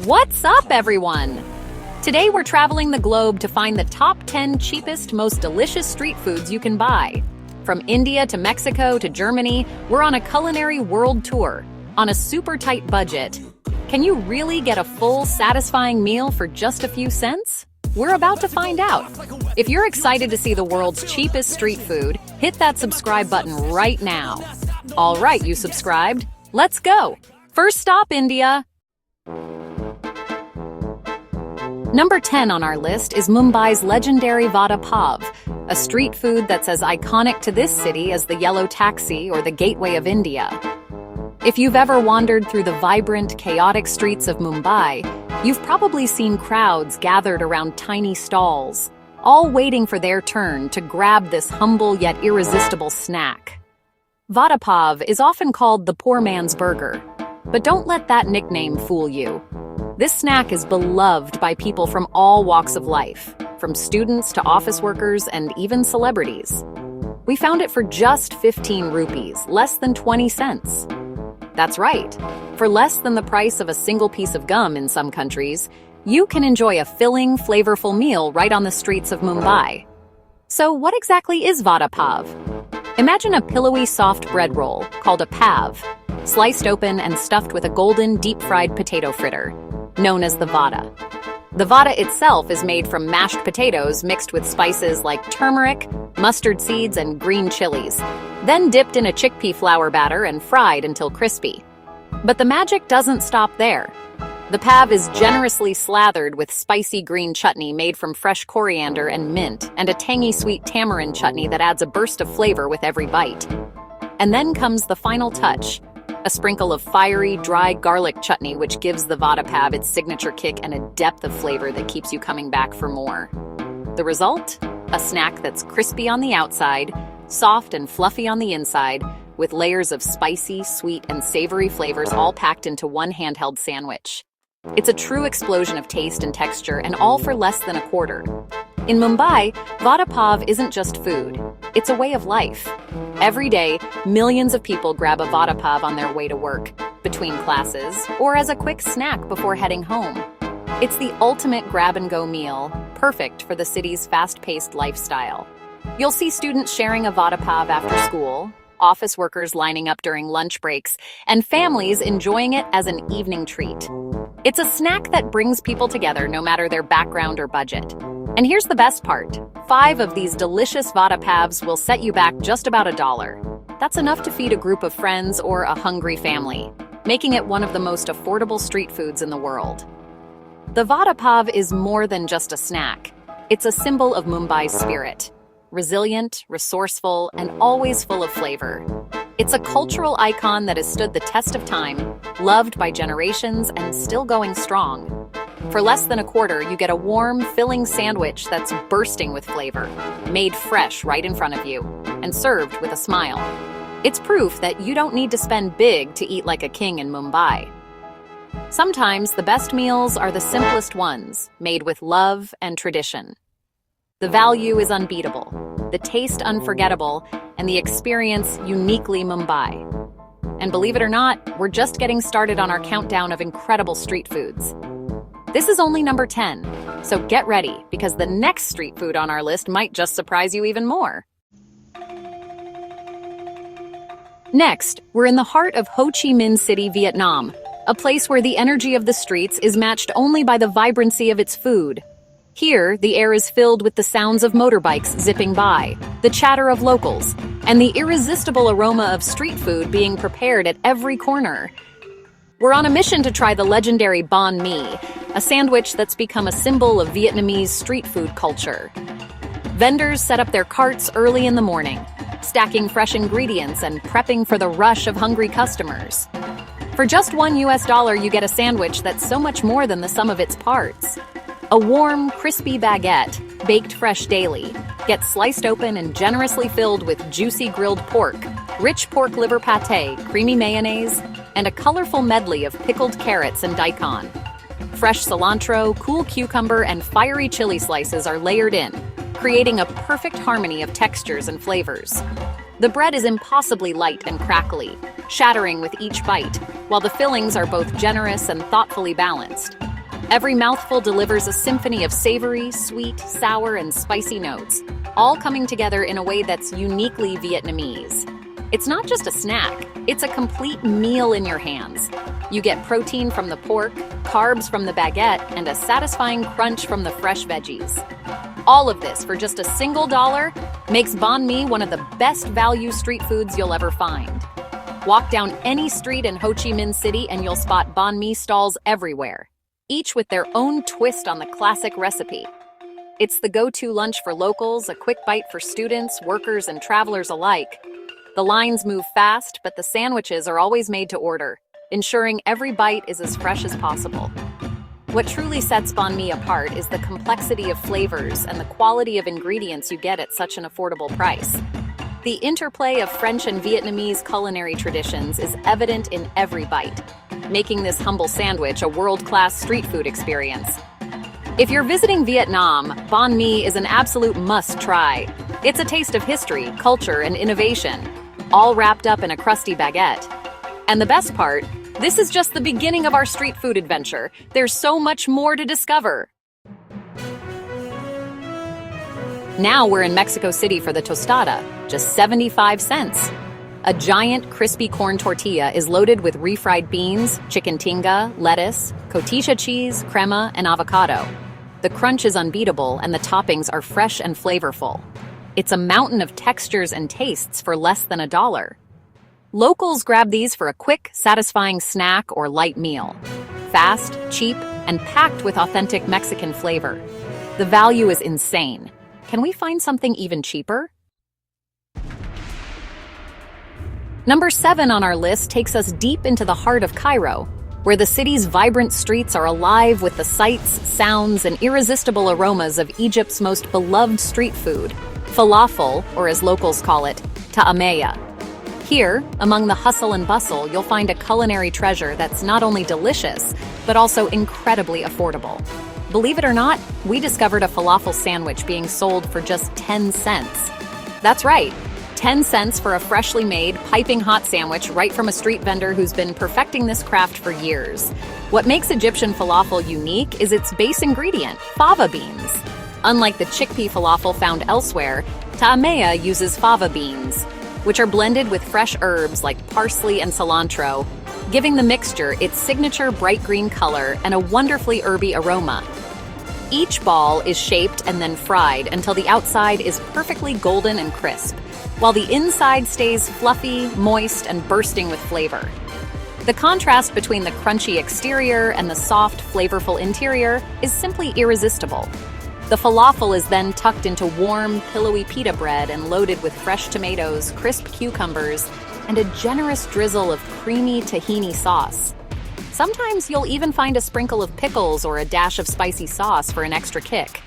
What's up, everyone? Today we're traveling the globe to find the top 10 cheapest, most delicious street foods you can buy. From India to Mexico to Germany, we're on a culinary world tour, on a super tight budget. Can you really get a full, satisfying meal for just a few cents? We're about to find out. If you're excited to see the world's cheapest street food, hit that subscribe button right now. All right, you subscribed. Let's go. First stop, India. Number 10 on our list is Mumbai's legendary vada pav, a street food that's as iconic to this city as the yellow taxi or the gateway of India. If you've ever wandered through the vibrant, chaotic streets of Mumbai, you've probably seen crowds gathered around tiny stalls, all waiting for their turn to grab this humble yet irresistible snack. Vada pav is often called the poor man's burger, but don't let that nickname fool you. This snack is beloved by people from all walks of life, from students to office workers and even celebrities. We found it for just 15 rupees, less than 20 cents. That's right. For less than the price of a single piece of gum in some countries, you can enjoy a filling, flavorful meal right on the streets of Mumbai. So what exactly is vada pav? Imagine a pillowy, soft bread roll called a pav, sliced open and stuffed with a golden, deep-fried potato fritter, known as the vada. The vada itself is made from mashed potatoes mixed with spices like turmeric, mustard seeds, and green chilies, then dipped in a chickpea flour batter and fried until crispy. But the magic doesn't stop there. The pav is generously slathered with spicy green chutney made from fresh coriander and mint, and a tangy sweet tamarind chutney that adds a burst of flavor with every bite. And then comes the final touch, a sprinkle of fiery, dry garlic chutney which gives the vada pav its signature kick and a depth of flavor that keeps you coming back for more. The result? A snack that's crispy on the outside, soft and fluffy on the inside, with layers of spicy, sweet, and savory flavors all packed into one handheld sandwich. It's a true explosion of taste and texture, and all for less than a quarter. In Mumbai, vada pav isn't just food. It's a way of life. Every day, millions of people grab a vada pav on their way to work, between classes, or as a quick snack before heading home. It's the ultimate grab-and-go meal, perfect for the city's fast-paced lifestyle. You'll see students sharing a vada pav after school, office workers lining up during lunch breaks, and families enjoying it as an evening treat. It's a snack that brings people together no matter their background or budget. And here's the best part. 5 of these delicious vada pavs will set you back just about $1. That's enough to feed a group of friends or a hungry family, making it one of the most affordable street foods in the world. The vada pav is more than just a snack. It's a symbol of Mumbai's spirit. Resilient, resourceful, and always full of flavor. It's a cultural icon that has stood the test of time, loved by generations, and still going strong. For less than a quarter, you get a warm, filling sandwich that's bursting with flavor, made fresh right in front of you, and served with a smile. It's proof that you don't need to spend big to eat like a king in Mumbai. Sometimes the best meals are the simplest ones, made with love and tradition. The value is unbeatable, the taste unforgettable, and the experience uniquely Mumbai. And believe it or not, we're just getting started on our countdown of incredible street foods. This is only number 10, so get ready, because the next street food on our list might just surprise you even more. Next, we're in the heart of Ho Chi Minh City, Vietnam, a place where the energy of the streets is matched only by the vibrancy of its food. Here, the air is filled with the sounds of motorbikes zipping by, the chatter of locals, and the irresistible aroma of street food being prepared at every corner. We're on a mission to try the legendary banh mi, a sandwich that's become a symbol of Vietnamese street food culture. Vendors set up their carts early in the morning, stacking fresh ingredients and prepping for the rush of hungry customers. For just $1, you get a sandwich that's so much more than the sum of its parts. A warm, crispy baguette, baked fresh daily, gets sliced open and generously filled with juicy grilled pork, rich pork liver pate, creamy mayonnaise, and a colorful medley of pickled carrots and daikon. Fresh cilantro, cool cucumber, and fiery chili slices are layered in, creating a perfect harmony of textures and flavors. The bread is impossibly light and crackly, shattering with each bite, while the fillings are both generous and thoughtfully balanced. Every mouthful delivers a symphony of savory, sweet, sour, and spicy notes, all coming together in a way that's uniquely Vietnamese. It's not just a snack, it's a complete meal in your hands. You get protein from the pork, carbs from the baguette, and a satisfying crunch from the fresh veggies. All of this for just a single dollar makes banh mi one of the best value street foods you'll ever find. Walk down any street in Ho Chi Minh City and you'll spot banh mi stalls everywhere, each with their own twist on the classic recipe. It's the go-to lunch for locals, a quick bite for students, workers, and travelers alike. The lines move fast, but the sandwiches are always made to order, ensuring every bite is as fresh as possible. What truly sets banh mi apart is the complexity of flavors and the quality of ingredients you get at such an affordable price. The interplay of French and Vietnamese culinary traditions is evident in every bite, making this humble sandwich a world-class street food experience. If you're visiting Vietnam, banh mi is an absolute must-try. It's a taste of history, culture, and innovation, all wrapped up in a crusty baguette. And the best part, this is just the beginning of our street food adventure. There's so much more to discover. Now we're in Mexico City for the tostada, just 75 cents. A giant, crispy corn tortilla is loaded with refried beans, chicken tinga, lettuce, cotija cheese, crema, and avocado. The crunch is unbeatable, and the toppings are fresh and flavorful. It's a mountain of textures and tastes for less than $1. Locals grab these for a quick, satisfying snack or light meal. Fast, cheap, and packed with authentic Mexican flavor. The value is insane. Can we find something even cheaper? Number 7 on our list takes us deep into the heart of Cairo, where the city's vibrant streets are alive with the sights, sounds, and irresistible aromas of Egypt's most beloved street food, falafel, or as locals call it, ta'ameya. Here, among the hustle and bustle, you'll find a culinary treasure that's not only delicious, but also incredibly affordable. Believe it or not, we discovered a falafel sandwich being sold for just 10 cents. That's right, 10 cents for a freshly made, piping hot sandwich right from a street vendor who's been perfecting this craft for years. What makes Egyptian falafel unique is its base ingredient, fava beans. Unlike the chickpea falafel found elsewhere, ta'ameya uses fava beans, which are blended with fresh herbs like parsley and cilantro, giving the mixture its signature bright green color and a wonderfully herby aroma. Each ball is shaped and then fried until the outside is perfectly golden and crisp, while the inside stays fluffy, moist, and bursting with flavor. The contrast between the crunchy exterior and the soft, flavorful interior is simply irresistible. The falafel is then tucked into warm, pillowy pita bread and loaded with fresh tomatoes, crisp cucumbers, and a generous drizzle of creamy tahini sauce. Sometimes you'll even find a sprinkle of pickles or a dash of spicy sauce for an extra kick.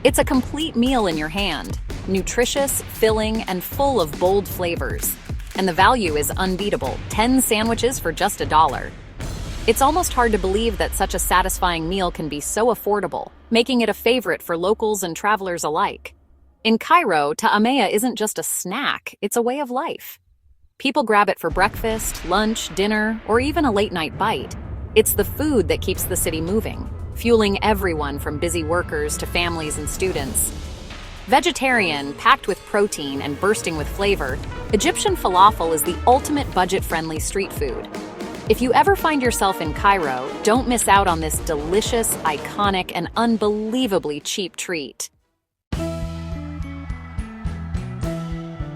It's a complete meal in your hand, nutritious, filling, and full of bold flavors. And the value is unbeatable, 10 sandwiches for just $1. It's almost hard to believe that such a satisfying meal can be so affordable, making it a favorite for locals and travelers alike. In Cairo, ta'ameya isn't just a snack, it's a way of life. People grab it for breakfast, lunch, dinner, or even a late-night bite. It's the food that keeps the city moving, fueling everyone from busy workers to families and students. Vegetarian, packed with protein, and bursting with flavor, Egyptian falafel is the ultimate budget-friendly street food. If you ever find yourself in Cairo, don't miss out on this delicious, iconic, and unbelievably cheap treat.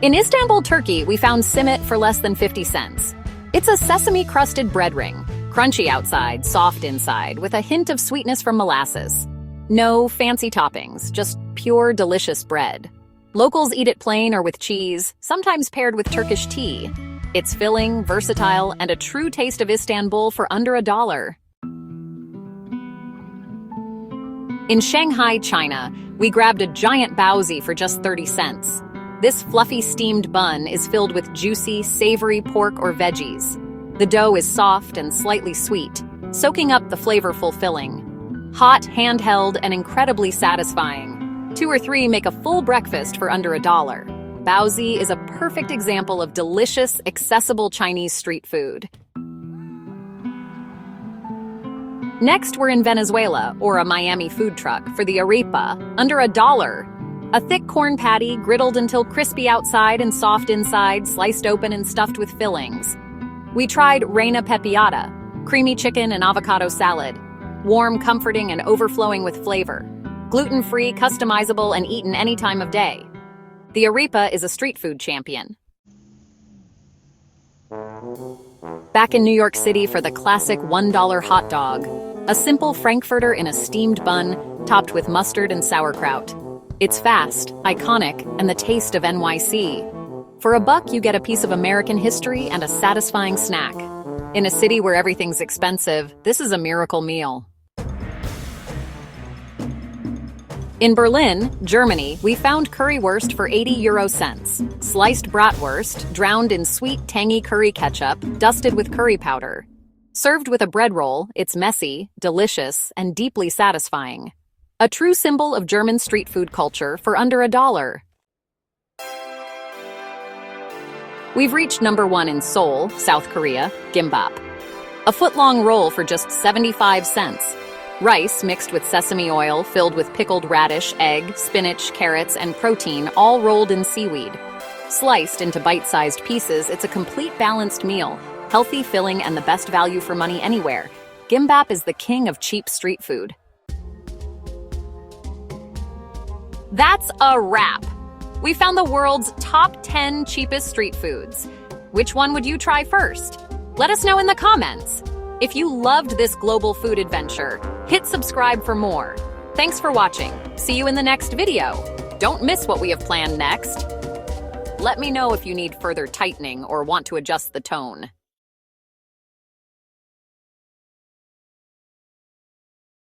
In Istanbul, Turkey, we found simit for less than 50 cents. It's a sesame-crusted bread ring, crunchy outside, soft inside, with a hint of sweetness from molasses. No fancy toppings, just pure, delicious bread. Locals eat it plain or with cheese, sometimes paired with Turkish tea. It's filling, versatile, and a true taste of Istanbul for under $1. In Shanghai, China, we grabbed a giant baozi for just 30 cents. This fluffy steamed bun is filled with juicy, savory pork or veggies. The dough is soft and slightly sweet, soaking up the flavorful filling. Hot, handheld, and incredibly satisfying. 2 or 3 make a full breakfast for under $1. Baozi is a perfect example of delicious, accessible Chinese street food. Next, we're in Venezuela, or a Miami food truck, for the arepa, under $1. A thick corn patty, griddled until crispy outside and soft inside, sliced open and stuffed with fillings. We tried reina pepiada, creamy chicken and avocado salad. Warm, comforting, and overflowing with flavor. Gluten-free, customizable, and eaten any time of day. The arepa is a street food champion. Back in New York City for the classic $1 hot dog. A simple frankfurter in a steamed bun, topped with mustard and sauerkraut. It's fast, iconic, and the taste of NYC. For $1, you get a piece of American history and a satisfying snack. In a city where everything's expensive, this is a miracle meal. In Berlin, Germany, we found currywurst for 80 cents. Sliced bratwurst, drowned in sweet, tangy curry ketchup, dusted with curry powder. Served with a bread roll, it's messy, delicious, and deeply satisfying. A true symbol of German street food culture for under $1. We've reached number 1 in Seoul, South Korea, gimbap. A foot-long roll for just 75 cents. Rice mixed with sesame oil, filled with pickled radish, egg, spinach, carrots, and protein, all rolled in seaweed. Sliced into bite-sized pieces, it's a complete balanced meal, healthy, filling, and the best value for money anywhere. Gimbap is the king of cheap street food. That's a wrap! We found the world's top 10 cheapest street foods. Which one would you try first? Let us know in the comments. If you loved this global food adventure, hit subscribe for more. Thanks for watching. See you in the next video. Don't miss what we have planned next. Let me know if you need further tightening or want to adjust the tone.